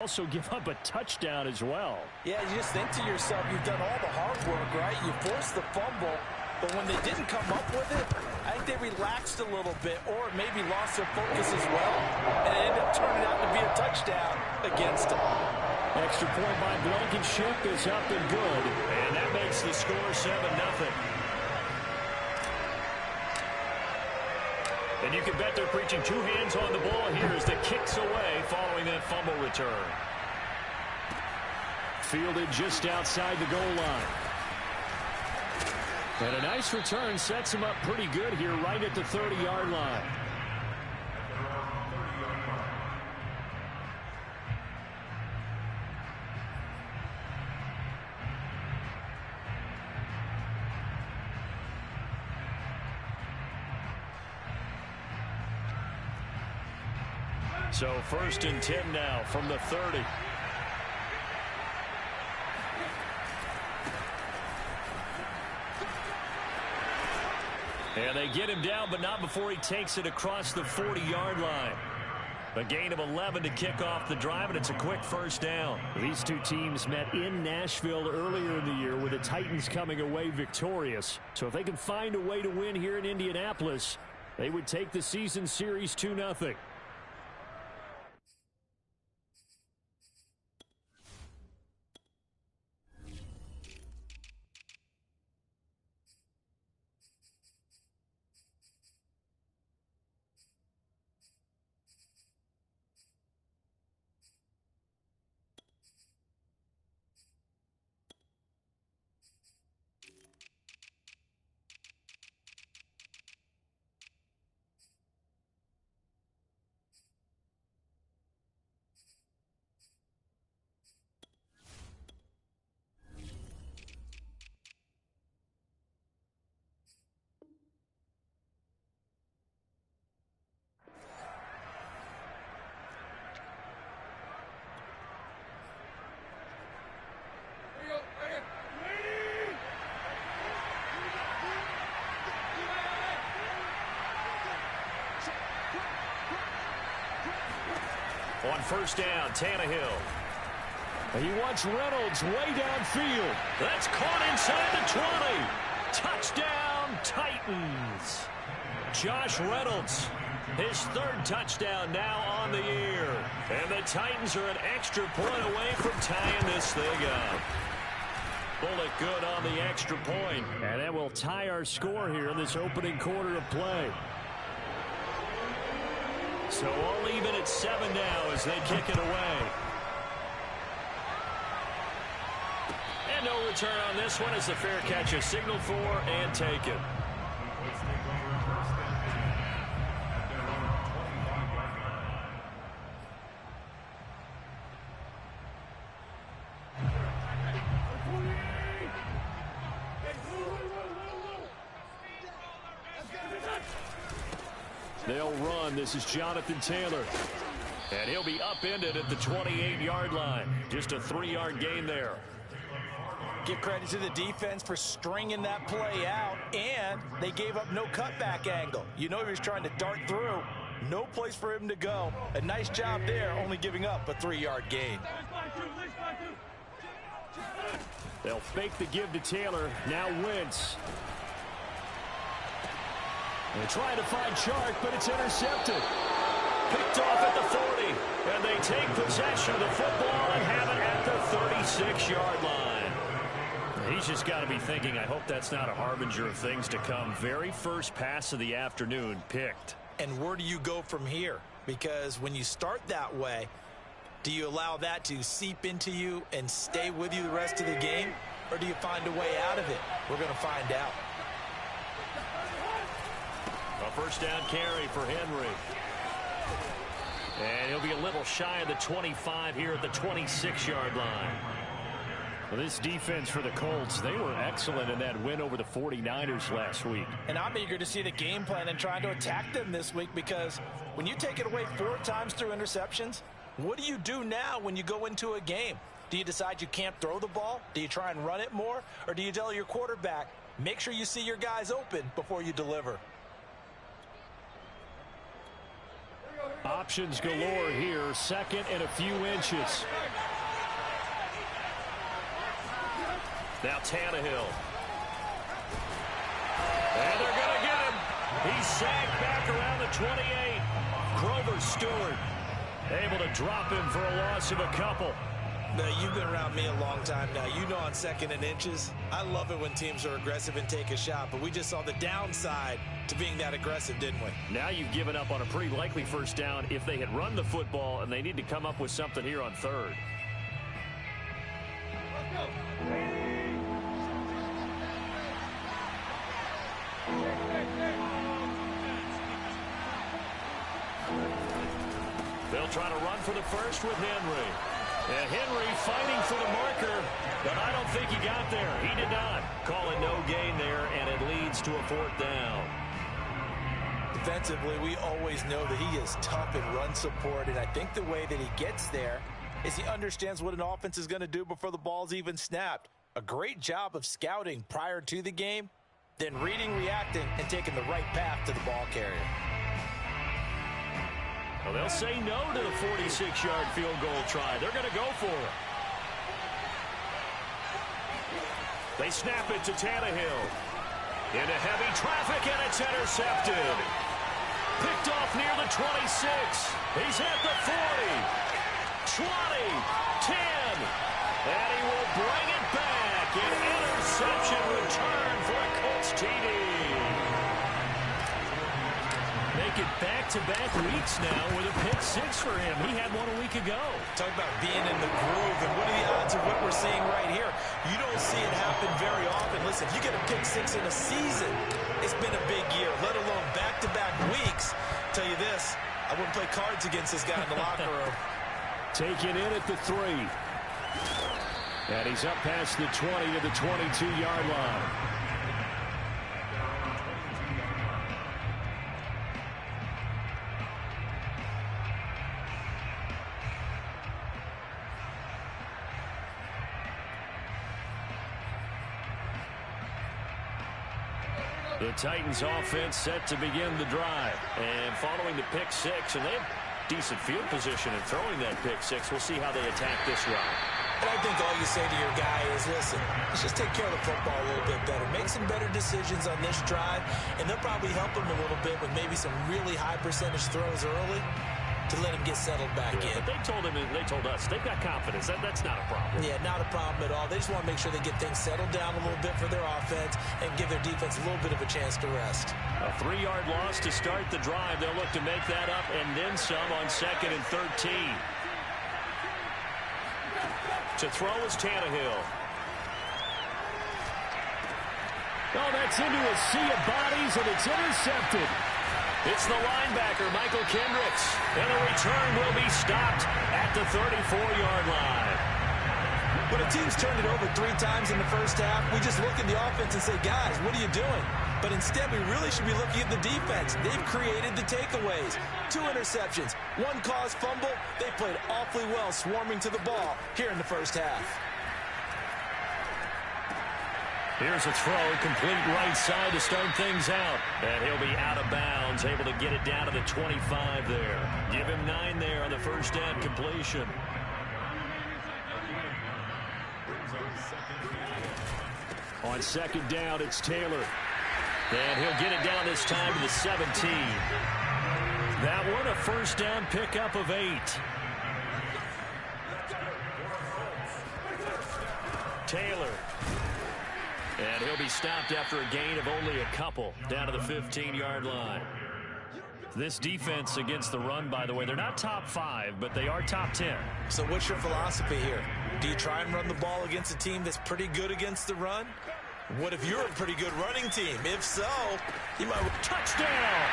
Also give up a touchdown as well. Yeah, you just think to yourself, you've done all the hard work, right? You forced the fumble, but when they didn't come up with it, I think they relaxed a little bit or maybe lost their focus as well, and it ended up turning out to be a touchdown against them. Extra point by Blankenship is up and good, and that makes the score 7-0. And you can bet they're preaching two hands on the ball here as the kicks away following that fumble return. Fielded just outside the goal line. And a nice return sets him up pretty good here right at the 30-yard line. So 1st and 10 now from the 30. And they get him down, but not before he takes it across the 40-yard line. A gain of 11 to kick off the drive, and it's a quick first down. These two teams met in Nashville earlier in the year with the Titans coming away victorious. So if they can find a way to win here in Indianapolis, they would take the season series 2-0. On first down, Tannehill. He wants Reynolds way downfield. That's caught inside the 20. Touchdown, Titans. Josh Reynolds, his 3rd touchdown now on the year. And the Titans are an extra point away from tying this thing up. Bullet good on the extra point. And that will tie our score here in this opening quarter of play. So all even at 7 now as they kick it away. And no return on this one as the fair catch is signaled for and taken. They'll run. This is Jonathan Taylor. And he'll be upended at the 28-yard line. Just a 3-yard gain there. Give credit to the defense for stringing that play out, and they gave up no cutback angle. You know he was trying to dart through. No place for him to go. A nice job there, only giving up a 3-yard gain. They'll fake the give to Taylor. Now Wentz. They're trying to find Chark, but it's intercepted. Picked off at the 40, and they take possession of the football and have it at the 36-yard line. He's just got to be thinking, I hope that's not a harbinger of things to come. Very first pass of the afternoon picked. And where do you go from here? Because when you start that way, do you allow that to seep into you and stay with you the rest of the game? Or do you find a way out of it? We're going to find out. A first down carry for Henry. And he'll be a little shy of the 25 here at the 26-yard line. Well, this defense for the Colts, they were excellent in that win over the 49ers last week. And I'm eager to see the game plan and trying to attack them this week, because when you take it away 4 times through interceptions, what do you do now when you go into a game? Do you decide you can't throw the ball? Do you try and run it more? Or do you tell your quarterback, make sure you see your guys open before you deliver? Options galore here. Second and a few inches. Now Tannehill. And they're going to get him. He's sagged back around the 28. Grover Stewart able to drop him for a loss of a couple. Now, you've been around me a long time now. You know on second and inches, I love it when teams are aggressive and take a shot, but we just saw the downside to being that aggressive, didn't we? Now you've given up on a pretty likely first down if they had run the football, and they need to come up with something here on third. They'll try to run for the first with Henry. And Henry fighting for the marker, but I don't think he got there. He did not. Call it no gain there, and it leads to a fourth down. Defensively, we always know that he is tough in run support, and I think the way that he gets there is he understands what an offense is going to do before the ball's even snapped. A great job of scouting prior to the game, then reading, reacting, and taking the right path to the ball carrier. Well, they'll say no to the 46-yard field goal try. They're going to go for it. They snap it to Tannehill. Into heavy traffic, and it's intercepted. Picked off near the 26. He's at the 40. 20. 10. And he will bring it back. An interception return for a Colts TD. Make it back-to-back weeks now with a pick six for him. He had one a week ago. Talk about being in the groove, and what are the odds of what we're seeing right here? You don't see it happen very often. Listen, if you get a pick six in a season, it's been a big year, let alone back-to-back weeks. Tell you this, I wouldn't play cards against this guy in the locker room. Taken in at the 3. And he's up past the 20 to the 22-yard line. The Titans offense set to begin the drive. And following the pick six, and they have decent field position in throwing that pick six. We'll see how they attack this round. And I think all you say to your guy is, listen, let's just take care of the football a little bit better. Make some better decisions on this drive, and they'll probably help him a little bit with maybe some really high percentage throws early to let him get settled back in. But they told us they've got confidence. That's not a problem. Yeah, not a problem at all. They just want to make sure they get things settled down a little bit for their offense and give their defense a little bit of a chance to rest. A 3-yard loss to start the drive. They'll look to make that up and then some on 2nd and 13. To throw is Tannehill. Oh, that's into a sea of bodies, and it's intercepted. It's the linebacker, Michael Kendricks. And the return will be stopped at the 34-yard line. When a team's turned it over 3 times in the first half, we just look at the offense and say, guys, what are you doing? But instead, we really should be looking at the defense. They've created the takeaways. 2 interceptions, 1 caused fumble. They played awfully well swarming to the ball here in the first half. Here's a throw, complete right side to start things out. And he'll be out of bounds, able to get it down to the 25 there. Give him 9 there on the first down completion. On 2nd down, it's Taylor. And he'll get it down this time to the 17. That one a first down pickup of 8. Taylor. And he'll be stopped after a gain of only a couple down to the 15-yard line. This defense against the run, by the way, they're not top 5, but they are top 10. So what's your philosophy here? Do you try and run the ball against a team that's pretty good against the run? What if you're a pretty good running team? If so, you might... Touchdown!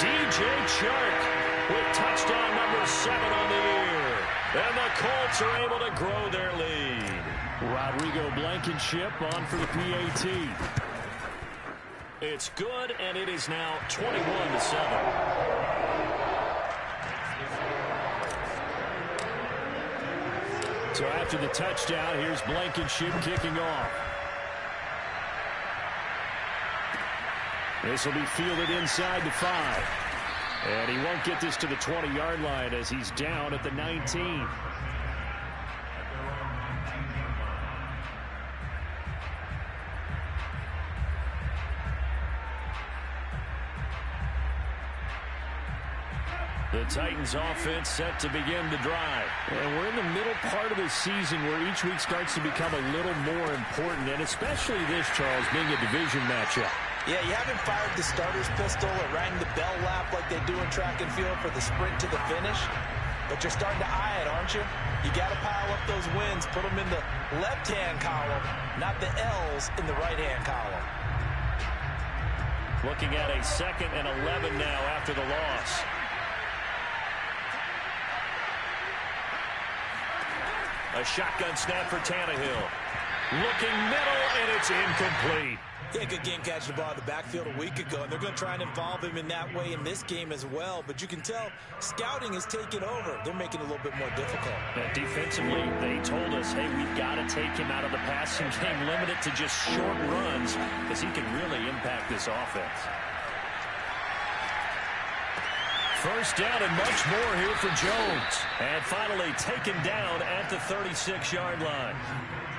DJ Chark with touchdown number 7 on the year. And the Colts are able to grow their lead. Rodrigo Blankenship on for the PAT. It's good, and it is now 21-7. So after the touchdown, here's Blankenship kicking off. This will be fielded inside the 5. And he won't get this to the 20-yard line as he's down at the 19. The Titans offense set to begin the drive. And we're in the middle part of the season where each week starts to become a little more important, and especially this, Charles, being a division matchup. Yeah, you haven't fired the starter's pistol or rang the bell lap like they do in track and field for the sprint to the finish, but you're starting to eye it, aren't you? You got to pile up those wins, put them in the left-hand column, not the L's in the right-hand column. Looking at a 2nd and 11 now after the loss. A shotgun snap for Tannehill. Looking middle, and it's incomplete. Yeah, good game catching the ball in the backfield a week ago, and they're going to try and involve him in that way in this game as well. But you can tell scouting has taken over. They're making it a little bit more difficult. Defensively, they told us, hey, we've got to take him out of the passing game, limit it to just short runs, because he can really impact this offense. First down and much more here for Jones. And finally taken down at the 36-yard line.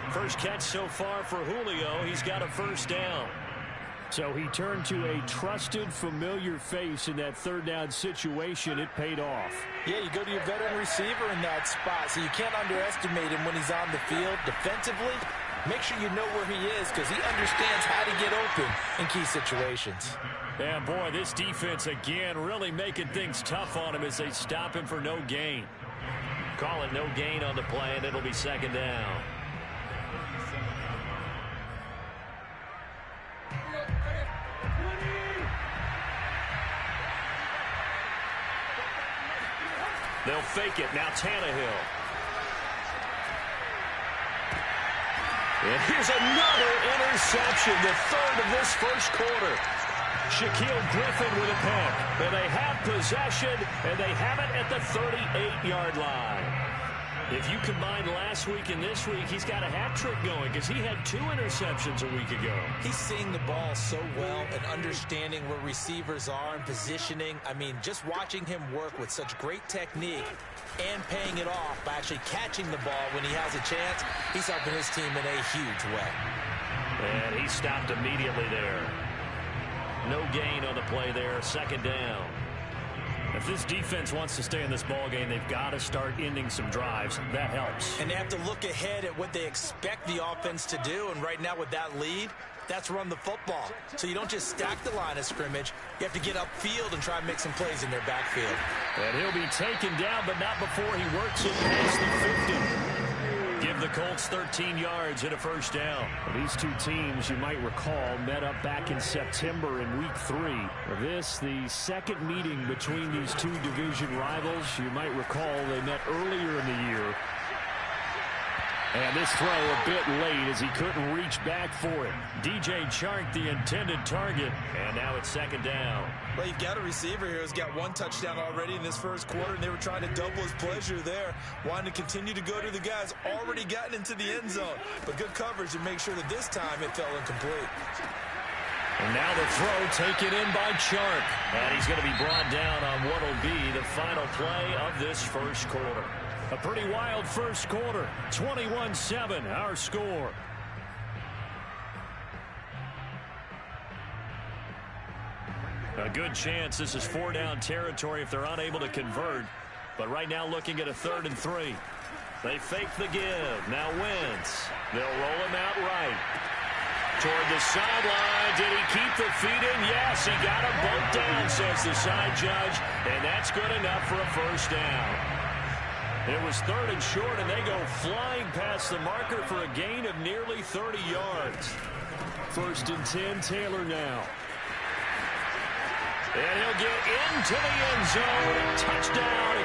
First catch so far for Julio. He's got a first down. So he turned to a trusted, familiar face in that third down situation. It paid off. Yeah, you go to your veteran receiver in that spot, so you can't underestimate him when he's on the field. Defensively, make sure you know where he is because he understands how to get open in key situations. Yeah, boy, this defense again really making things tough on him as they stop him for no gain. Call it no gain on the play, and it'll be second down. They'll fake it. Now Tannehill. And here's another interception, the third of this first quarter. Shaquille Griffin with a pick. And they have possession, and they have it at the 38-yard line. If you combine last week and this week, he's got a hat trick going because he had 2 interceptions a week ago. He's seeing the ball so well and understanding where receivers are and positioning. I mean, just watching him work with such great technique and paying it off by actually catching the ball when he has a chance, he's helping his team in a huge way. And he stopped immediately there. No gain on the play there, second down. If this defense wants to stay in this ballgame, they've got to start ending some drives. That helps. And they have to look ahead at what they expect the offense to do. And right now with that lead, that's run the football. So you don't just stack the line of scrimmage. You have to get upfield and try and make some plays in their backfield. And he'll be taken down, but not before he works it past the 50. Give the Colts 13 yards and a first down. These two teams, you might recall, met up back in September in Week 3. This, the second meeting between these two division rivals. You might recall they met earlier in the year. And this throw a bit late as he couldn't reach back for it. DJ Chark, the intended target. And now it's second down. Well, you've got a receiver here who's got 1 touchdown already in this first quarter, and they were trying to double his pleasure there, wanting to continue to go to the guys already gotten into the end zone. But good coverage to make sure that this time it fell incomplete. And now the throw taken in by Chark. And he's going to be brought down on what will be the final play of this first quarter. A pretty wild first quarter. 21-7, our score. A good chance this is 4-down territory if they're unable to convert. But right now looking at a 3rd and 3. They fake the give. Now Wentz. They'll roll him out right. Toward the sideline. Did he keep the feet in? Yes, he got a bump down, says the side judge. And that's good enough for a first down. It was 3rd and short, and they go flying past the marker for a gain of nearly 30 yards. 1st and 10, Taylor now. And he'll get into the end zone. Touchdown,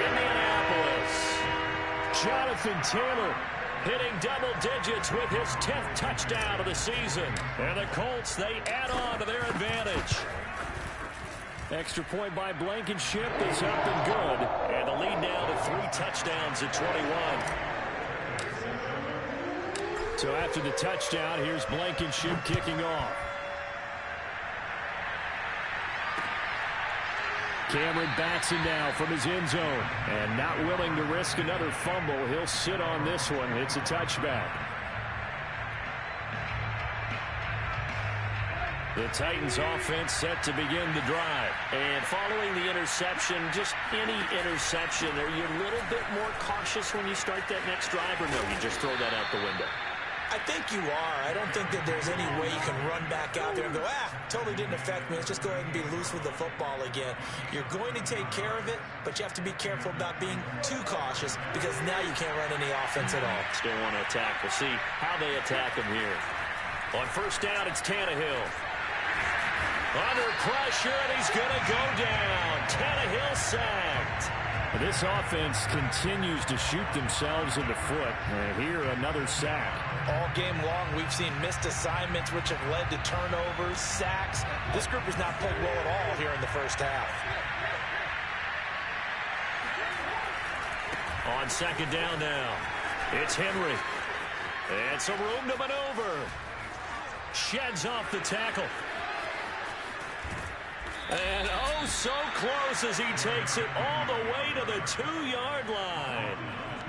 Indianapolis. Jonathan Taylor hitting double digits with his 10th touchdown of the season. And the Colts, they add on to their advantage. Extra point by Blankenship is up and good. And the lead now to 3 touchdowns at 21. So after the touchdown, here's Blankenship kicking off. Cameron backs him now from his end zone. And not willing to risk another fumble. He'll sit on this one. It's a touchback. The Titans offense set to begin the drive. And following the interception, just any interception, are you a little bit more cautious when you start that next drive, or no, you just throw that out the window? I think you are. I don't think that there's any way you can run back out there and go, totally didn't affect me. Let's just go ahead and be loose with the football again. You're going to take care of it, but you have to be careful about being too cautious because now you can't run any offense at all. Still want to attack. We'll see how they attack him here. On first down, it's Tannehill. Under pressure, and he's going to go down. Tannehill sacked. This offense continues to shoot themselves in the foot. And here, another sack. All game long, we've seen missed assignments, which have led to turnovers, sacks. This group has not played well at all here in the first half. On second down now, it's Henry. And some room to maneuver. Sheds off the tackle. And oh, so close as he takes it all the way to the 2-yard line.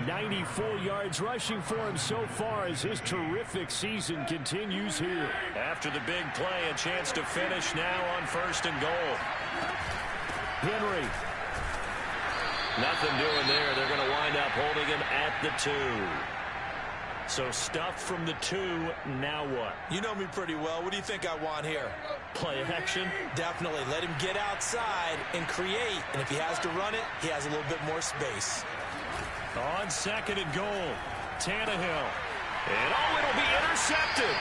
94 yards rushing for him so far as his terrific season continues here. After the big play, a chance to finish now on first and goal. Henry. Nothing doing there. They're going to wind up holding him at the 2. So stuffed from the 2, now what? You know me pretty well. What do you think I want here? Play action? Definitely. Let him get outside and create. And if he has to run it, he has a little bit more space. On second and goal, Tannehill. And it'll be intercepted.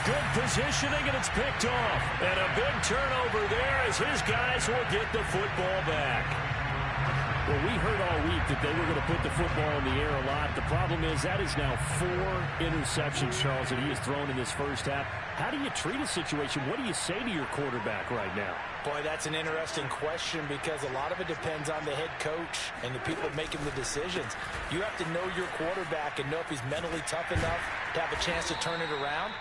Good positioning, and it's picked off. And a big turnover there as his guys will get the football back. Well, we heard all week that they were going to put the football in the air a lot. The problem is that is now 4 interceptions, Charles, that he has thrown in this first half. How do you treat a situation? What do you say to your quarterback right now? Boy, that's an interesting question because a lot of it depends on the head coach and the people making the decisions. You have to know your quarterback and know if he's mentally tough enough to have a chance to turn it around.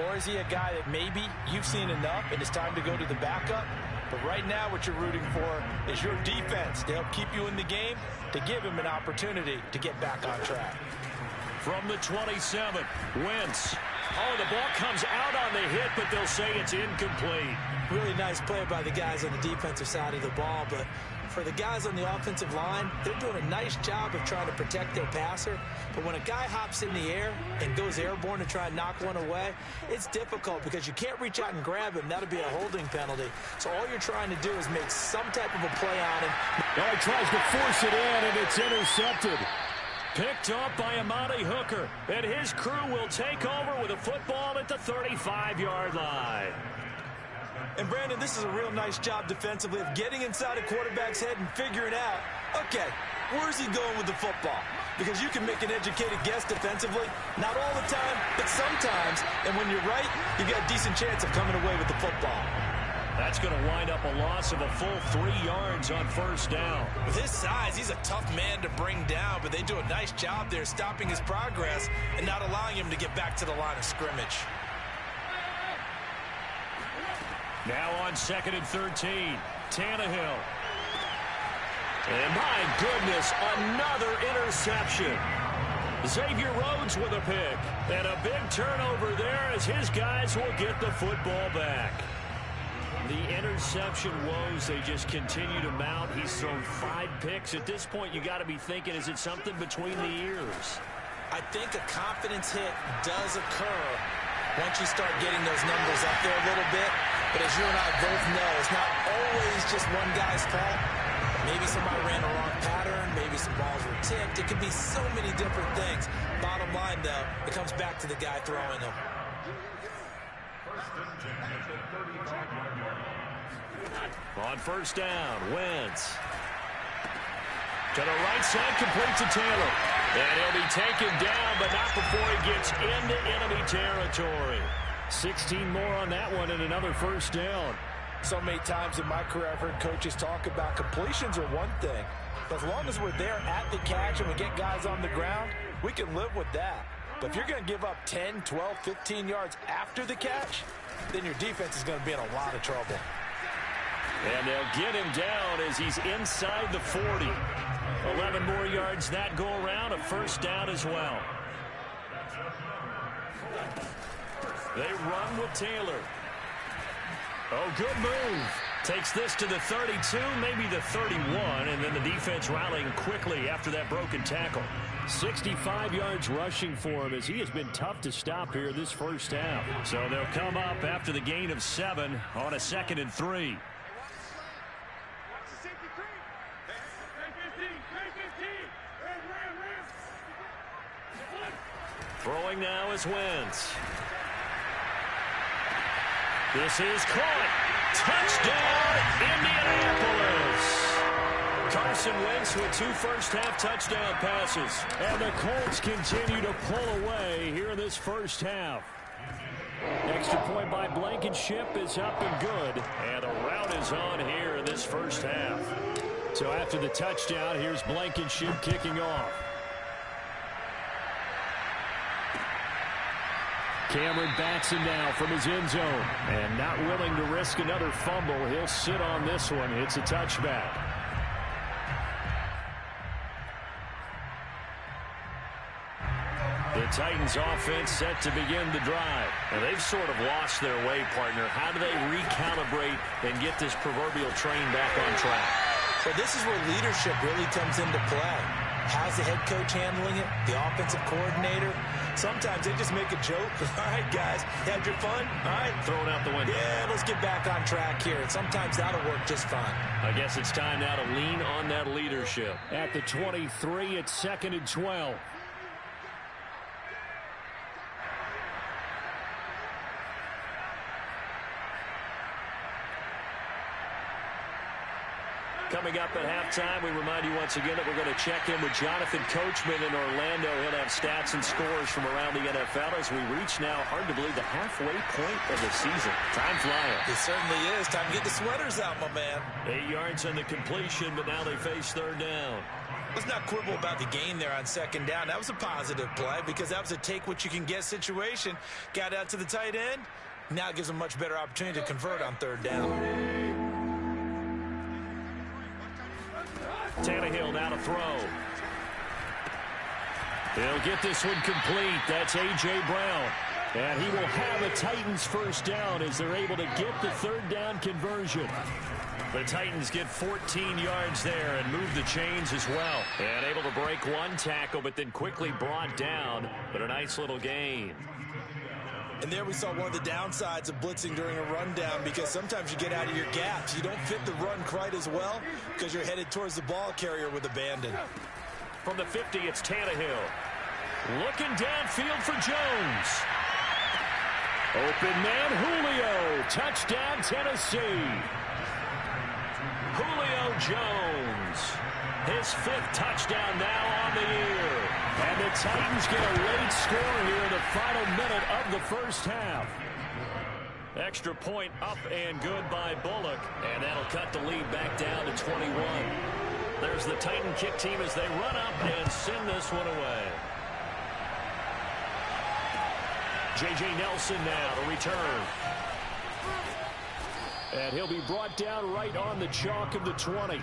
Or is he a guy that maybe you've seen enough and it's time to go to the backup? But right now what you're rooting for is your defense to help keep you in the game, to give him an opportunity to get back on track. From the 27, Wentz. Oh, the ball comes out on the hit, but they'll say it's incomplete. Really nice play by the guys on the defensive side of the ball, but for the guys on the offensive line, they're doing a nice job of trying to protect their passer. But when a guy hops in the air and goes airborne to try and knock one away, it's difficult because you can't reach out and grab him. That'll be a holding penalty. So all you're trying to do is make some type of a play on him. Oh, he tries to force it in, and it's intercepted. Picked up by Amani Hooker, and his crew will take over with a football at the 35-yard line. And, Brandon, this is a real nice job defensively of getting inside a quarterback's head and figuring out, okay, where's he going with the football? Because you can make an educated guess defensively, not all the time, but sometimes. And when you're right, you got a decent chance of coming away with the football. That's going to wind up a loss of a full 3 yards on first down. With his size, he's a tough man to bring down, but they do a nice job there stopping his progress and not allowing him to get back to the line of scrimmage. Now on second and 13, Tannehill. And my goodness, another interception. Xavier Rhodes with a pick. And a big turnover there as his guys will get the football back. The interception woes, they just continue to mount. He's thrown 5 picks. At this point, you got to be thinking, is it something between the ears? I think a confidence hit does occur once you start getting those numbers up there a little bit. But as you and I both know, it's not always just one guy's fault. Maybe somebody ran a wrong pattern. Maybe some balls were tipped. It could be so many different things. Bottom line, though, it comes back to the guy throwing them. On first down, Wentz. To the right side, complete to Taylor. And he'll be taken down, but not before he gets into enemy territory. 16 more on that one and another first down. So many times in my career, I've heard coaches talk about completions are one thing. But as long as we're there at the catch and we get guys on the ground, we can live with that. But if you're going to give up 10, 12, 15 yards after the catch, then your defense is going to be in a lot of trouble. And they'll get him down as he's inside the 40. 11 more yards that go around, a first down as well. They run with Taylor. Oh, good move. Takes this to the 32, maybe the 31, and then the defense rallying quickly after that broken tackle. 65 yards rushing for him as he has been tough to stop here this first half. So they'll come up after the gain of 7 on a 2nd and 3. Throwing now is Wentz. This is caught. Touchdown, Indianapolis. Carson Wentz with 2 first-half touchdown passes. And the Colts continue to pull away here in this first half. Extra point by Blankenship is up and good. And the route is on here in this first half. So after the touchdown, here's Blankenship kicking off. Cameron backs him now from his end zone. And not willing to risk another fumble. He'll sit on this one. It's a touchback. The Titans offense set to begin the drive. And they've sort of lost their way, partner. How do they recalibrate and get this proverbial train back on track? So this is where leadership really comes into play. How's the head coach handling it? The offensive coordinator? Sometimes they just make a joke. All right, guys, had your fun? All right. Throw it out the window. Yeah, let's get back on track here. And sometimes that'll work just fine. I guess it's time now to lean on that leadership. At the 23, it's 2nd and 12. Coming up at halftime, we remind you once again that we're going to check in with Jonathan Coachman in Orlando. He'll have stats and scores from around the NFL as we reach now, hard to believe, the halfway point of the season. Time flying. It certainly is. Time to get the sweaters out, my man. 8 yards on the completion, but now they face 3rd down. Let's not quibble about the gain there on 2nd down. That was a positive play because that was a take-what-you-can-get situation. Got out to the tight end. Now it gives them a much better opportunity to convert on 3rd down. Tannehill now to throw. He'll get this one complete. That's A.J. Brown. And he will have a Titans first down as they're able to get the 3rd down conversion. The Titans get 14 yards there and move the chains as well. And able to break 1 tackle, but then quickly brought down. But a nice little gain. And there we saw one of the downsides of blitzing during a rundown because sometimes you get out of your gaps. You don't fit the run quite as well because you're headed towards the ball carrier with abandon. From the 50, it's Tannehill. Looking downfield for Jones. Open man, Julio. Touchdown, Tennessee. Julio Jones. His 5th touchdown now on the year. And the Titans get a late score here in the final minute of the first half. Extra point up and good by Bullock. And that'll cut the lead back down to 21. There's the Titan kick team as they run up and send this one away. J.J. Nelson now to return. And he'll be brought down right on the chalk of the 20.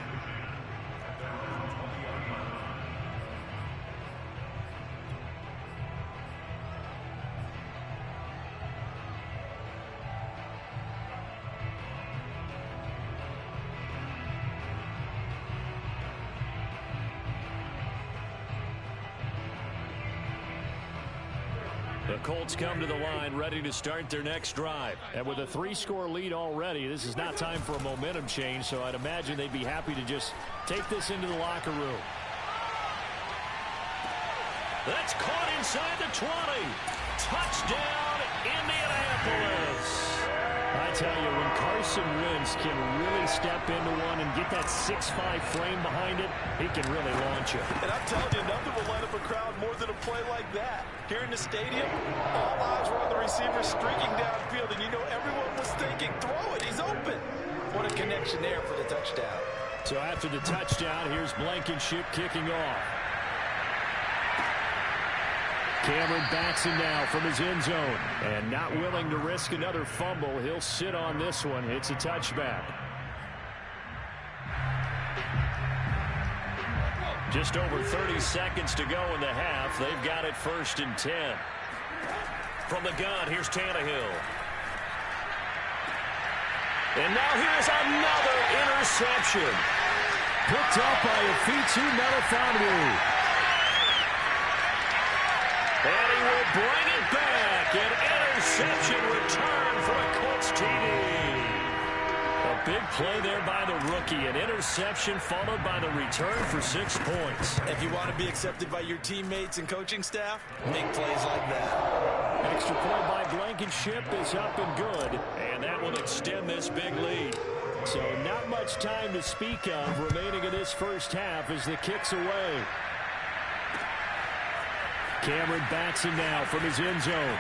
The Colts come to the line ready to start their next drive. And with a 3-score lead already, this is not time for a momentum change, so I'd imagine they'd be happy to just take this into the locker room. That's caught inside the 20. Touchdown, Indianapolis. I tell you, when Carson Wentz can really step into one and get that 6'5" frame behind it, he can really launch it. And I'm telling you, nothing will light up a crowd more than a play like that. Here in the stadium, all eyes were on the receiver streaking downfield, and you know everyone was thinking, throw it, he's open. What a connection there for the touchdown. So after the touchdown, here's Blankenship kicking off. Cameron backs him now from his end zone. And not willing to risk another fumble, he'll sit on this one. It's a touchback. Just over 30 seconds to go in the half. They've got it 1st and 10. From the gun, here's Tannehill. And now here's another interception. Picked up by Afitu Melifonwu. And he will bring it back. An interception return for a Colts TD. A big play there by the rookie. An interception followed by the return for 6 points. If you want to be accepted by your teammates and coaching staff, make plays like that. Extra point by Blankenship is up and good. And that will extend this big lead. So not much time to speak of remaining in this first half as the kick's away. Cameron bats him now from his end zone.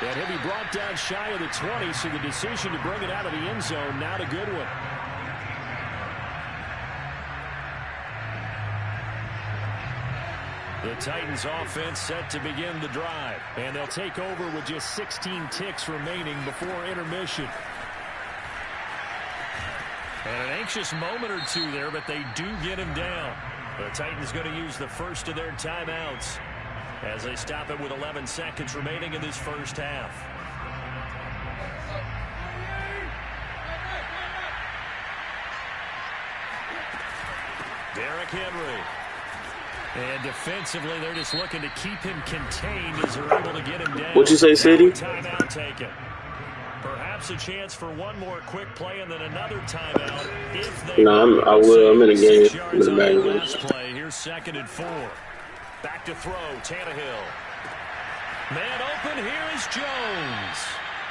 And he'll be brought down shy of the 20, so the decision to bring it out of the end zone, not a good one. The Titans offense set to begin the drive. And they'll take over with just 16 ticks remaining before intermission. And an anxious moment or two there, but they do get him down. The Titans going to use the first of their timeouts as they stop it with 11 seconds remaining in this first half. Derrick Henry. And defensively, they're just looking to keep him contained as they're able to get him down. What'd you say, Sadie? Timeout taken. Perhaps a chance for one more quick play and then another timeout. If they I'm in a game. I'm in a Madden game. Play. Here's 2nd and 4. Back to throw, Tannehill. Man open, here is Jones.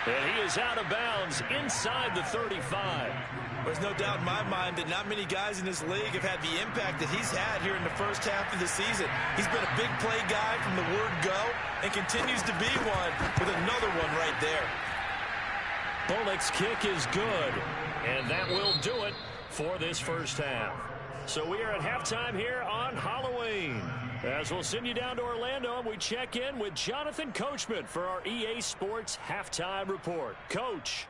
And he is out of bounds inside the 35. There's no doubt in my mind that not many guys in this league have had the impact that he's had here in the first half of the season. He's been a big play guy from the word go and continues to be one with another one right there. Bullock's kick is good, and that will do it for this first half. So we are at halftime here on Halloween. As we'll send you down to Orlando, and we check in with Jonathan Coachman for our EA Sports Halftime Report. Coach.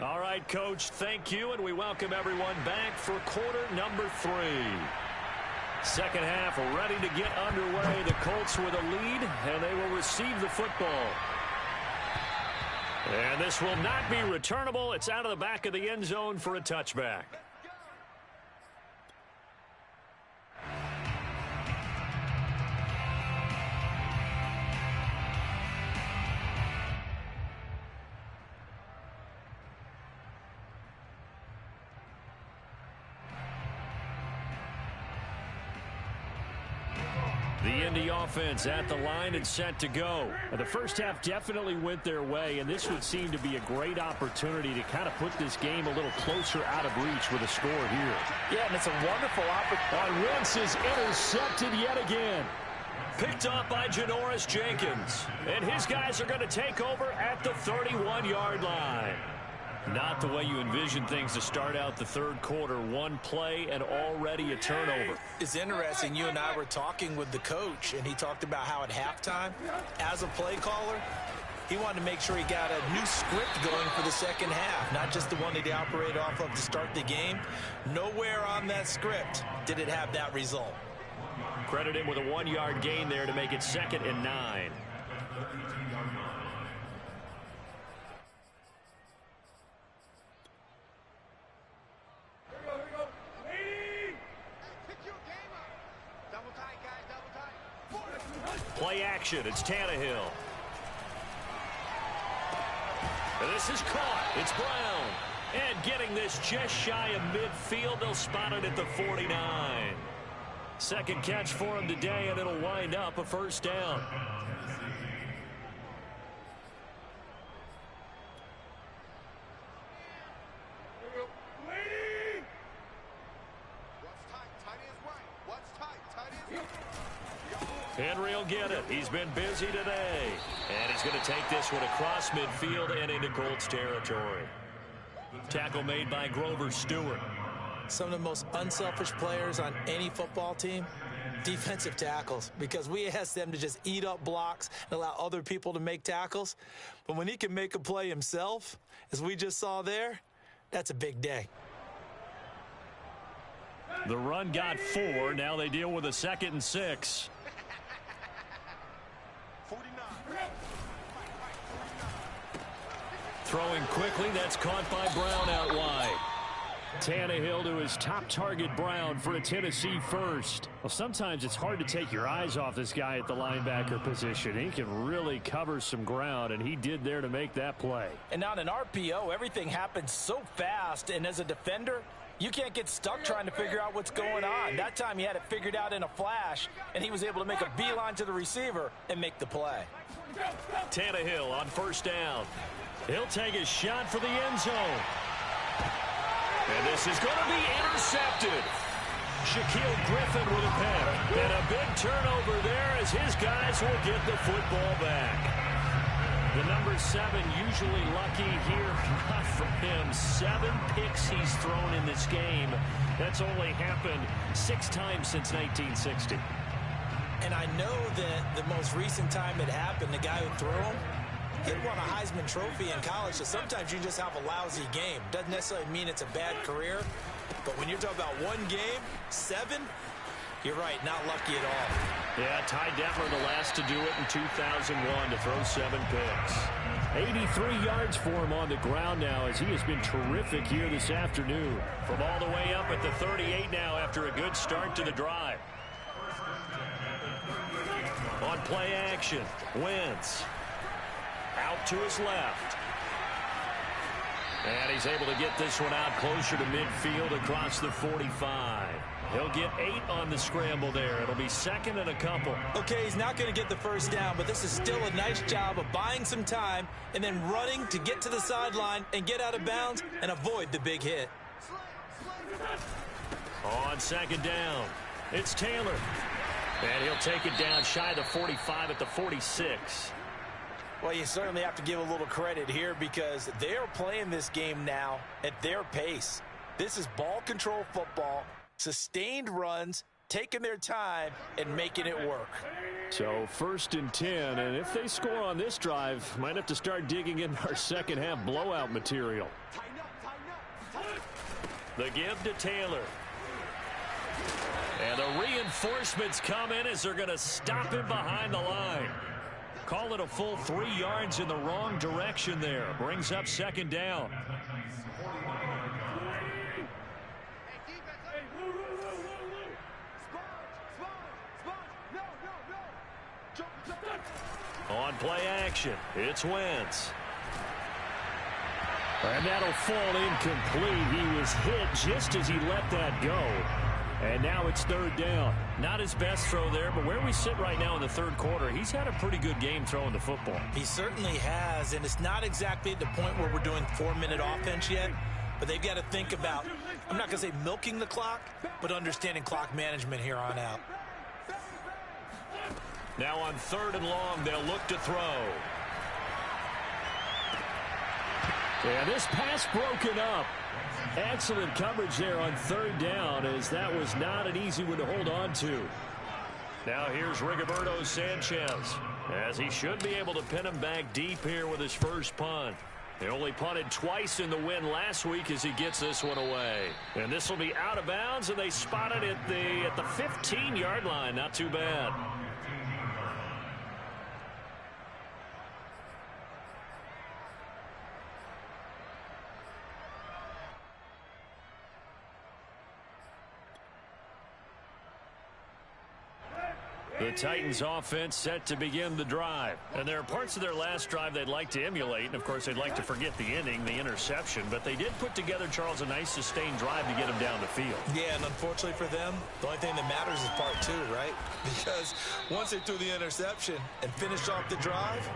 All right, Coach, thank you, and we welcome everyone back for quarter number 3. Second half ready to get underway. The Colts with a lead, and they will receive the football. And this will not be returnable. It's out of the back of the end zone for a touchback. The Indy offense at the line and set to go. The first half definitely went their way, and this would seem to be a great opportunity to kind of put this game a little closer out of reach with a score here. Yeah, and it's a wonderful opportunity. Wentz is intercepted yet again. Picked up by Janoris Jenkins. And his guys are going to take over at the 31-yard line. Not the way you envision things to start out the third quarter. One play and already a turnover. It's interesting. You and I were talking with the coach, and he talked about how at halftime, as a play caller, he wanted to make sure he got a new script going for the second half, not just the one that he operated off of to start the game. Nowhere on that script did it have that result. Credit him with a 1-yard gain there to make it 2nd and 9. Play action. It's Tannehill. And this is caught. It's Brown. And getting this just shy of midfield. They'll spot it at the 49. Second catch for him today, and it'll wind up a first down. Henry will get it. He's been busy today. And he's going to take this one across midfield and into Colts territory. Tackle made by Grover Stewart. Some of the most unselfish players on any football team, defensive tackles, because we ask them to just eat up blocks and allow other people to make tackles. But when he can make a play himself, as we just saw there, that's a big day. The run got 4. Now they deal with a 2nd and 6. Throwing quickly. That's caught by Brown out wide. Tannehill to his top target, Brown, for a Tennessee first. Well, sometimes it's hard to take your eyes off this guy at the linebacker position. He can really cover some ground, and he did there to make that play. And on an RPO, everything happens so fast, and as a defender, you can't get stuck trying to figure out what's going on. That time he had it figured out in a flash, and he was able to make a beeline to the receiver and make the play. Tannehill on first down. He'll take a shot for the end zone. And this is going to be intercepted. Shaquille Griffin with a pick. And a big turnover there as his guys will get the football back. The number 7 usually lucky here. Not for him. 7 picks he's thrown in this game. That's only happened 6 times since 1960. And I know that the most recent time it happened, the guy who threw him, he won a Heisman Trophy in college, so sometimes you just have a lousy game. Doesn't necessarily mean it's a bad career, but when you're talking about one game, 7, you're right, not lucky at all. Yeah, Ty Detmer the last to do it in 2001 to throw 7 picks. 83 yards for him on the ground now as he has been terrific here this afternoon. From all the way up at the 38 now after a good start to the drive. On play action, Wentz. Out to his left. And he's able to get this one out closer to midfield across the 45. He'll get 8 on the scramble there. It'll be 2nd and a couple. Okay, he's not going to get the first down, but this is still a nice job of buying some time and then running to get to the sideline and get out of bounds and avoid the big hit. On 2nd down, it's Taylor. And he'll take it down shy of the 45 at the 46. Well, you certainly have to give a little credit here because they're playing this game now at their pace. This is ball control football, sustained runs, taking their time, and making it work. So 1st and 10, and if they score on this drive, might have to start digging in our second half blowout material. The give to Taylor. And the reinforcements come in as they're going to stop him behind the line. Call it a full 3 yards in the wrong direction there. Brings up 2nd down. On play action, it's Wentz. And that'll fall incomplete. He was hit just as he let that go. And now it's 3rd down. Not his best throw there, but where we sit right now in the 3rd quarter, he's had a pretty good game throwing the football. He certainly has, and it's not exactly at the point where we're doing 4-minute offense yet, but they've got to think about, I'm not going to say milking the clock, but understanding clock management here on out. Now on 3rd and long, they'll look to throw. And this pass broken up. Excellent coverage there on 3rd down as that was not an easy one to hold on to. Now here's Rigoberto Sanchez as he should be able to pin him back deep here with his first punt. He only punted twice in the win last week as he gets this one away. And this will be out of bounds, and they spot it at the 15-yard line. Not too bad. The Titans offense set to begin the drive. And there are parts of their last drive they'd like to emulate. And, of course, they'd like to forget the ending, the interception. But they did put together, Charles, a nice sustained drive to get them down the field. Yeah, and unfortunately for them, the only thing that matters is part 2, right? Because once they threw the interception and finished off the drive,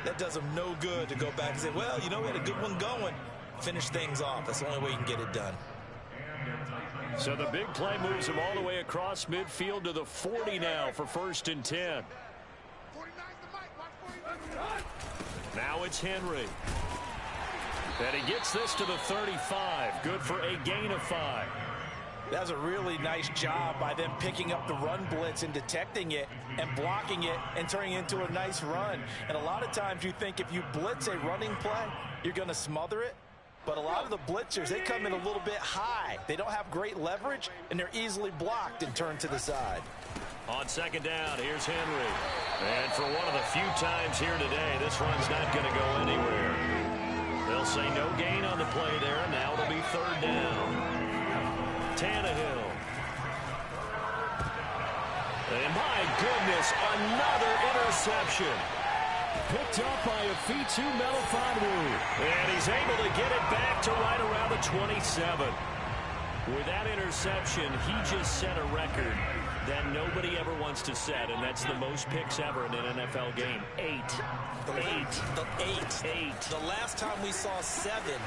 that does them no good to go back and say, well, you know, we had a good one going. Finish things off. That's the only way you can get it done. So the big play moves him all the way across midfield to the 40 now for 1st and 10. Now it's Henry. And he gets this to the 35. Good for a gain of 5. That's a really nice job by them picking up the run blitz and detecting it and blocking it and turning it into a nice run. And a lot of times you think if you blitz a running play, you're going to smother it. But a lot of the blitzers, they come in a little bit high. They don't have great leverage, and they're easily blocked and turned to the side. On second down, here's Henry. And for one of the few times here today, this run's not going to go anywhere. They'll say no gain on the play there, and now it'll be third down. Tannehill. And my goodness, another interception. Picked up by Afitu Melifonwu. And he's able to get it back to right around the 27. With that interception, he just set a record that nobody ever wants to set, and that's the most picks ever in an NFL game. 8. The last time we saw 7,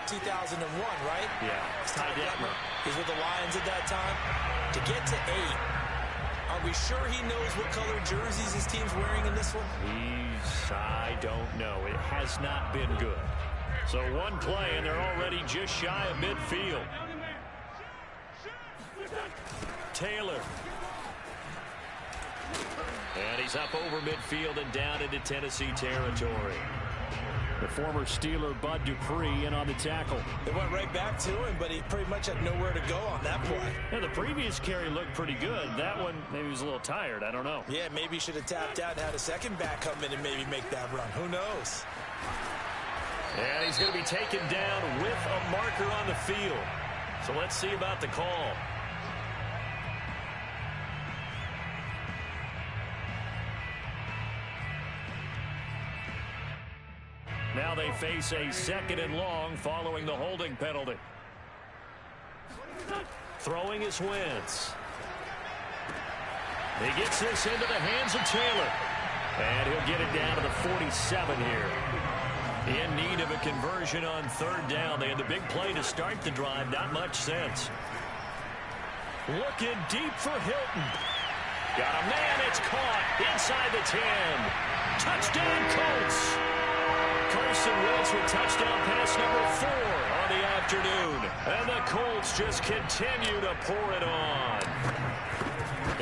2001, right? Yeah. Ty Detmer. He's with the Lions at that time. To get to 8, are we sure he knows what color jerseys his team's wearing in this one? I don't know. It has not been good. So one play, and they're already just shy of midfield. Taylor. And he's up over midfield and down into Tennessee territory. The former Steeler Bud Dupree in on the tackle. They went right back to him, but he pretty much had nowhere to go on that play. Yeah, the previous carry looked pretty good. That one, maybe he was a little tired. I don't know. Yeah, maybe he should have tapped out and had a second back come in and maybe make that run. Who knows? And he's going to be taken down with a marker on the field. So let's see about the call. Now they face a 2nd and long following the holding penalty. Throwing is Wentz. He gets this into the hands of Taylor. And he'll get it down to the 47 here. In need of a conversion on third down. They had the big play to start the drive. Not much sense. Looking deep for Hilton. Got a man. It's caught inside the 10. Touchdown Colts. Carson Wentz with touchdown pass number 4 on the afternoon. And the Colts just continue to pour it on.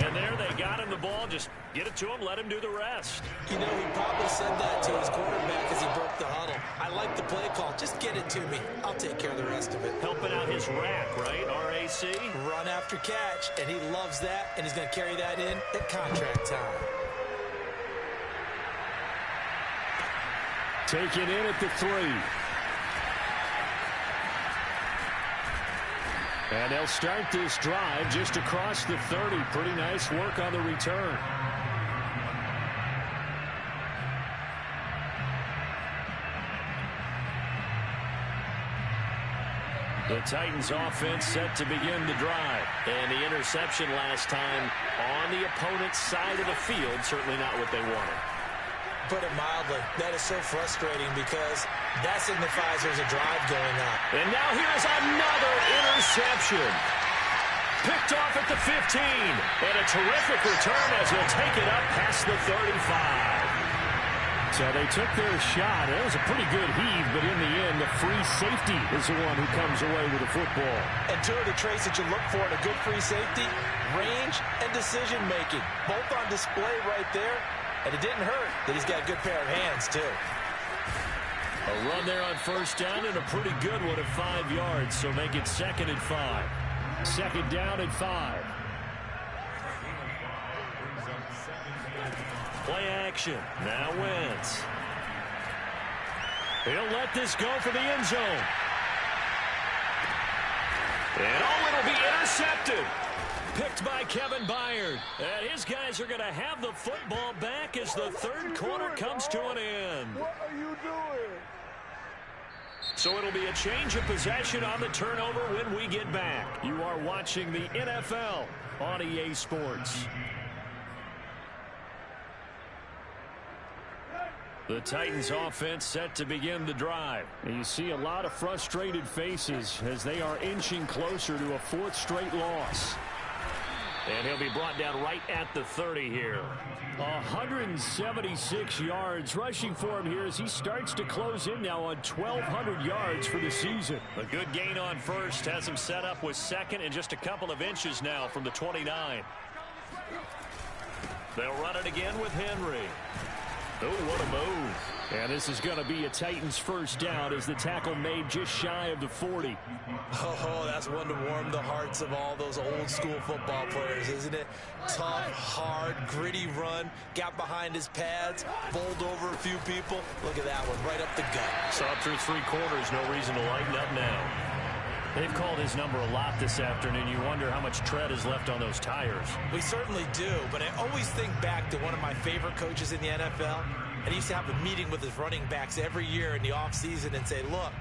And there they got him the ball. Just get it to him, let him do the rest. You know, he probably said that to his quarterback as he broke the huddle. I like the play call. Just get it to me. I'll take care of the rest of it. Helping out his rack, right? RAC? Run after catch, and he loves that, and he's going to carry that in at contract time. Taken in at the 3. And they'll start this drive just across the 30. Pretty nice work on the return. The Titans offense set to begin the drive. And the interception last time on the opponent's side of the field. Certainly not what they wanted. Put it mildly, that is so frustrating because that signifies there's a drive going on. And now here's another interception. Picked off at the 15. And a terrific return as he'll take it up past the 35. So they took their shot. It was a pretty good heave, but in the end, the free safety is the one who comes away with the football. And two of the traits that you look for in a good free safety, range and decision-making. Both on display right there. And it didn't hurt that he's got a good pair of hands, too. A run there on first down and a pretty good one at 5 yards. So make it 2nd and 5. 2nd down and 5. Play action. Now Wentz. He'll let this go for the end zone. And it'll be intercepted. Picked by Kevin Byard. And his guys are going to have the football back as the third quarter comes to an end. What are you doing? So it'll be a change of possession on the turnover when we get back. You are watching the NFL on EA Sports. The Titans offense set to begin the drive. And you see a lot of frustrated faces as they are inching closer to a 4th straight loss. And he'll be brought down right at the 30 here. 176 yards rushing for him here as he starts to close in now on 1,200 yards for the season. A good gain on first has him set up with 2nd and just a couple of inches now from the 29. They'll run it again with Henry. Oh, what a move. And this is going to be a Titans first down as the tackle made just shy of the 40. Oh, that's one to warm the hearts of all those old school football players, isn't it? Tough, hard, gritty run, got behind his pads, bowled over a few people. Look at that one, right up the gut. Saw through 3 quarters, no reason to lighten up now. They've called his number a lot this afternoon. You wonder how much tread is left on those tires. We certainly do, but I always think back to one of my favorite coaches in the NFL. And he used to have a meeting with his running backs every year in the offseason and say, look,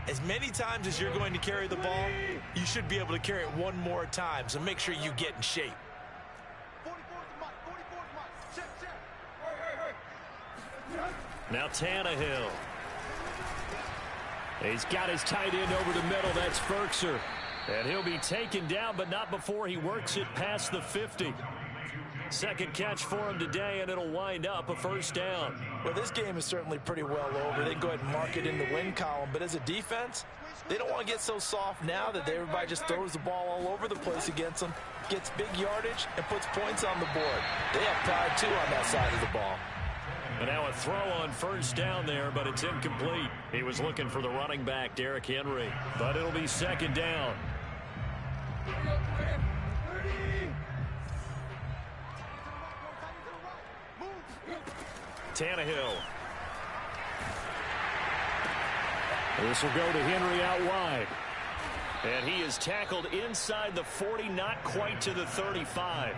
as many times as you're going to carry the ball, you should be able to carry it one more time, so make sure you get in shape. Now Tannehill. He's got his tight end over the middle. That's Ferkser. And he'll be taken down, but not before he works it past the 50. Second catch for him today, and it'll wind up a first down. Well, this game is certainly pretty well over. They can go ahead and mark it in the win column. But as a defense, they don't want to get so soft now that everybody just throws the ball all over the place against them, gets big yardage, and puts points on the board. They have pride, too, on that side of the ball. And now a throw on first down there, but it's incomplete. He was looking for the running back, Derrick Henry. But it'll be second down. Tannehill. This will go to Henry out wide. And he is tackled inside the 40, not quite to the 35.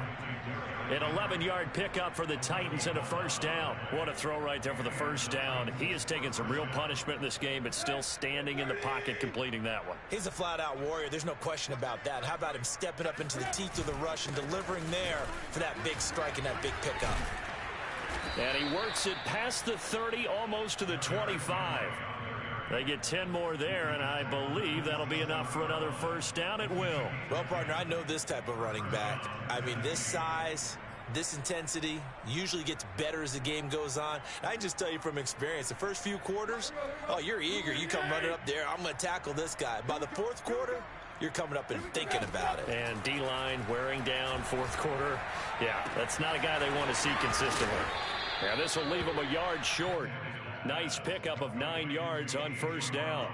An 11-yard pickup for the Titans and a first down. What a throw right there for the first down. He has taken some real punishment in this game, but still standing in the pocket completing that one. He's a flat-out warrior. There's no question about that. How about him stepping up into the teeth of the rush and delivering there for that big strike and that big pickup? And he works it past the 30, almost to the 25. They get 10 more there, and I believe that'll be enough for another first down. It will. Well, partner, I know this type of running back. I mean, this size, this intensity usually gets better as the game goes on. I can just tell you from experience, the first few quarters, oh, you're eager. You come running up there, I'm going to tackle this guy. By the fourth quarter, you're coming up and thinking about it. And D-line wearing down fourth quarter. Yeah, that's not a guy they want to see consistently. Yeah, this will leave him a yard short. Nice pickup of 9 yards on first down.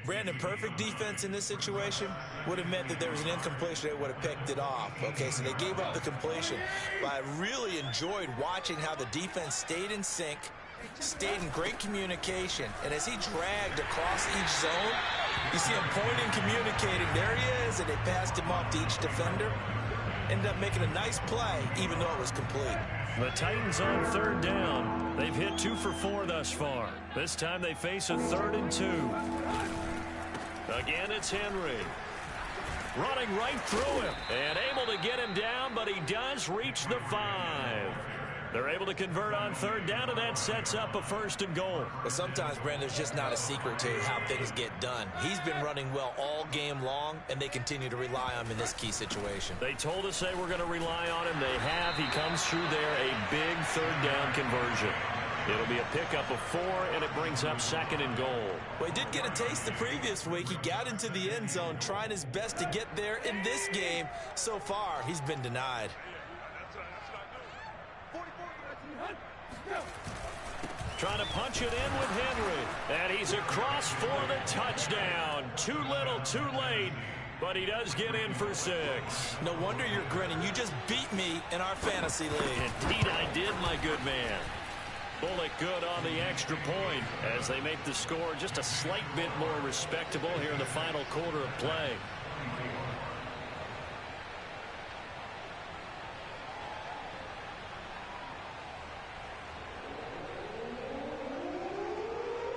Brandon, perfect defense in this situation would have meant that there was an incompletion. They would have picked it off. Okay, so they gave up the completion. But I really enjoyed watching how the defense stayed in sync, stayed in great communication. And as he dragged across each zone, you see him pointing, communicating. There he is, and they passed him off to each defender. Ended up making a nice play, even though it was complete. The Titans on third down. They've hit 2 for 4 thus far. This time they face a 3rd and 2. Again, it's Henry. Running right through him. And able to get him down, but he does reach the 5. They're able to convert on third down, and that sets up a 1st and goal. But sometimes, Brandon, there's just not a secret to how things get done. He's been running well all game long, and they continue to rely on him in this key situation. They told us they were going to rely on him. They have. He comes through there, a big third down conversion. It'll be a pickup of 4, and it brings up 2nd and goal. Well, he did get a taste the previous week. He got into the end zone, trying his best to get there in this game. So far, he's been denied. Trying to punch it in with Henry. And he's across for the touchdown. Too little, too late. But he does get in for 6. No wonder you're grinning. You just beat me in our fantasy league. Indeed I did, my good man. Bullock good on the extra point as they make the score just a slight bit more respectable here in the final quarter of play.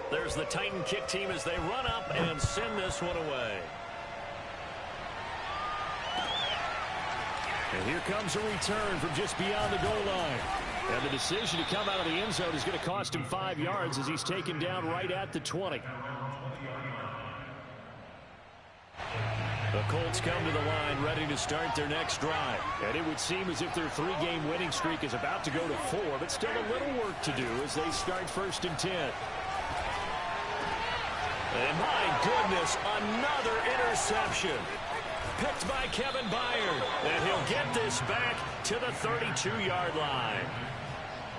There's the Titan kick team as they run up and send this one away. And here comes a return from just beyond the goal line. And the decision to come out of the end zone is going to cost him 5 yards as he's taken down right at the 20. The Colts come to the line ready to start their next drive. And it would seem as if their 3-game winning streak is about to go to 4, but still a little work to do as they start 1st and 10. And my goodness, another interception. Picked by Kevin Byard. And he'll get this back to the 32-yard line.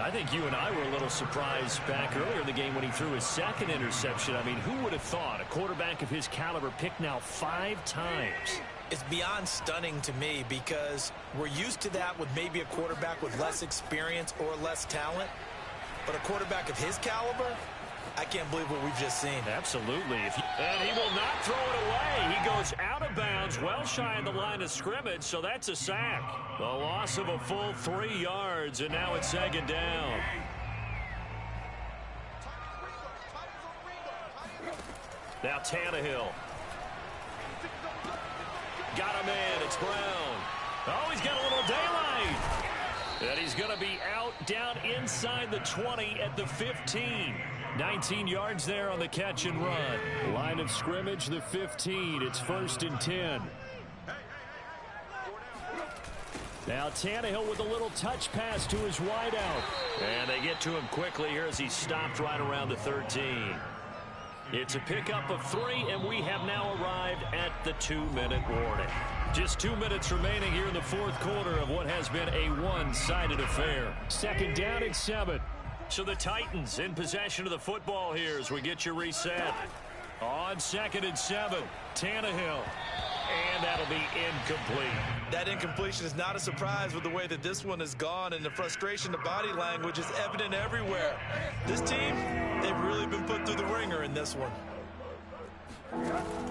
I think you and I were a little surprised back earlier in the game when he threw his second interception. I mean, who would have thought a quarterback of his caliber picked now 5 times? It's beyond stunning to me because we're used to that with maybe a quarterback with less experience or less talent. But a quarterback of his caliber, I can't believe what we've just seen. Absolutely. And he will not throw it away. He goes out of bounds, well shy of the line of scrimmage, so that's a sack. The loss of a full 3 yards, and now it's 2nd down. Now Tannehill. Got a man. It's Brown. Oh, he's got a little daylight. And he's going to be out down inside the 20 at the 15. 19 yards there on the catch and run. Line of scrimmage, the 15. It's 1st and 10. Now Tannehill with a little touch pass to his wideout. And they get to him quickly here as he stopped right around the 13. It's a pickup of 3, and we have now arrived at the 2-minute warning. Just 2 minutes remaining here in the 4th quarter of what has been a one-sided affair. 2nd down and 7. So the Titans in possession of the football here as we get you reset. On 2nd and 7, Tannehill. And that'll be incomplete. That incompletion is not a surprise with the way that this one has gone, and the frustration, the body language is evident everywhere. This team, they've really been put through the ringer in this one.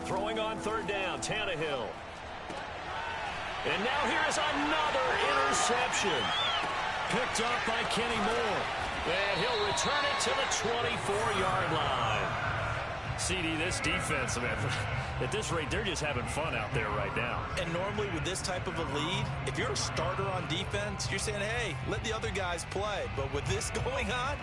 Throwing on 3rd down, Tannehill. And now here's another interception. Picked up by Kenny Moore. And he'll return it to the 24-yard line. CD, this defense, man, at this rate, they're just having fun out there right now. And normally with this type of a lead, if you're a starter on defense, you're saying, hey, let the other guys play. But with this going on,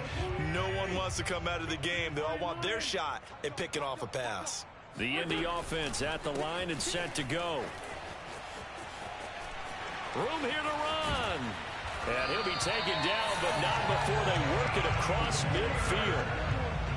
no one wants to come out of the game. They all want their shot at picking off a pass. The Indy offense at the line and set to go. Room here to run. And he'll be taken down, but not before they work it across midfield.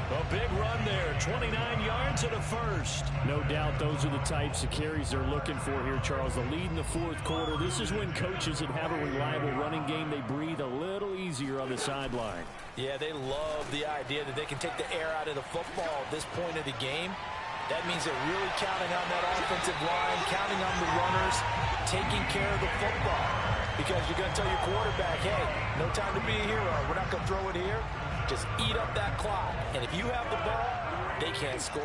A big run there, 29 yards and a first. No doubt those are the types of carries they're looking for here, Charles. The lead in the 4th quarter. This is when coaches that have a reliable running game, they breathe a little easier on the sideline. Yeah, they love the idea that they can take the air out of the football at this point of the game. That means they're really counting on that offensive line, counting on the runners, taking care of the football. Because you're going to tell your quarterback, hey, no time to be a hero. We're not going to throw it here. Just eat up that clock. And if you have the ball, they can't score.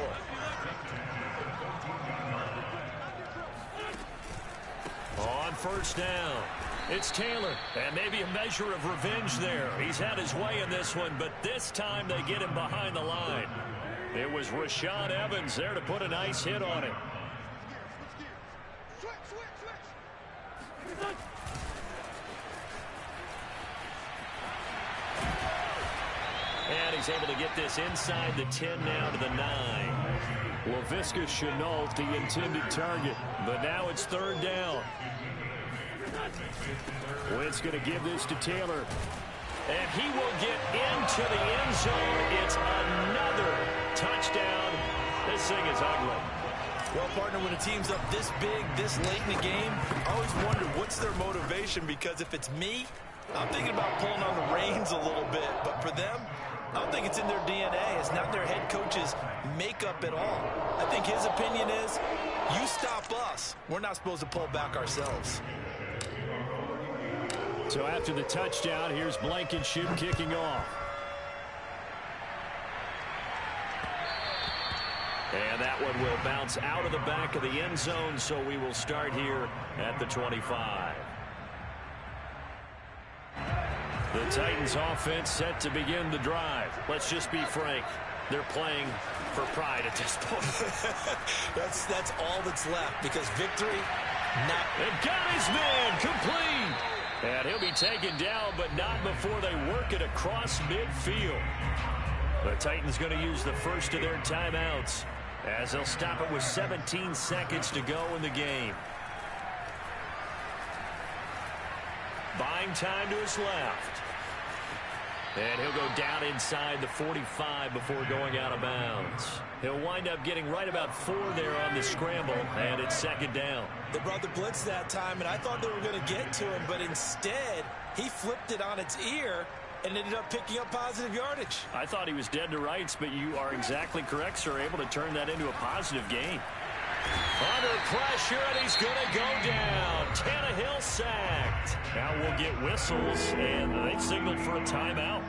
On 1st down, it's Taylor. And maybe a measure of revenge there. He's had his way in this one, but this time they get him behind the line. It was Rashaan Evans there to put a nice hit on him. And he's able to get this inside the 10 now to the 9. Laviska Shenault, the intended target. But now it's 3rd down. Wentz going to give this to Taylor. And he will get into the end zone. It's another touchdown. This thing is ugly. Well, partner, when a team's up this big, this late in the game, I always wonder what's their motivation, because if it's me, I'm thinking about pulling on the reins a little bit. But for them, I don't think it's in their DNA. It's not their head coach's makeup at all. I think his opinion is, you stop us. We're not supposed to pull back ourselves. So after the touchdown, here's Blankenship kicking off. And that one will bounce out of the back of the end zone, so we will start here at the 25. The Titans offense set to begin the drive. Let's just be frank. They're playing for pride at this point. That's all that's left, because victory, not. They've got his man complete. And he'll be taken down, but not before they work it across midfield. The Titans going to use the first of their timeouts as they'll stop it with 17 seconds to go in the game. Buying time to his left. And he'll go down inside the 45 before going out of bounds. He'll wind up getting right about 4 there on the scramble, and it's 2nd down. They brought the blitz that time, and I thought they were going to get to him, but instead, he flipped it on its ear and ended up picking up positive yardage. I thought he was dead to rights, but you are exactly correct, sir. Able to turn that into a positive gain. Under pressure, and he's going to go down. Tannehill sacked. Now we'll get whistles, and they've signaled for a timeout.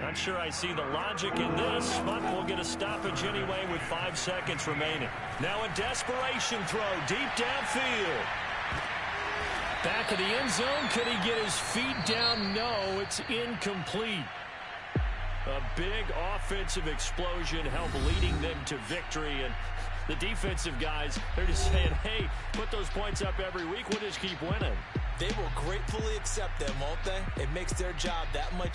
Not sure I see the logic in this, but we'll get a stoppage anyway with 5 seconds remaining. Now a desperation throw deep downfield. Back of the end zone. Could he get his feet down? No, it's incomplete. A big offensive explosion helped leading them to victory. And the defensive guys, they're just saying, hey, put those points up every week. We'll just keep winning. They will gratefully accept them, won't they? It makes their job that much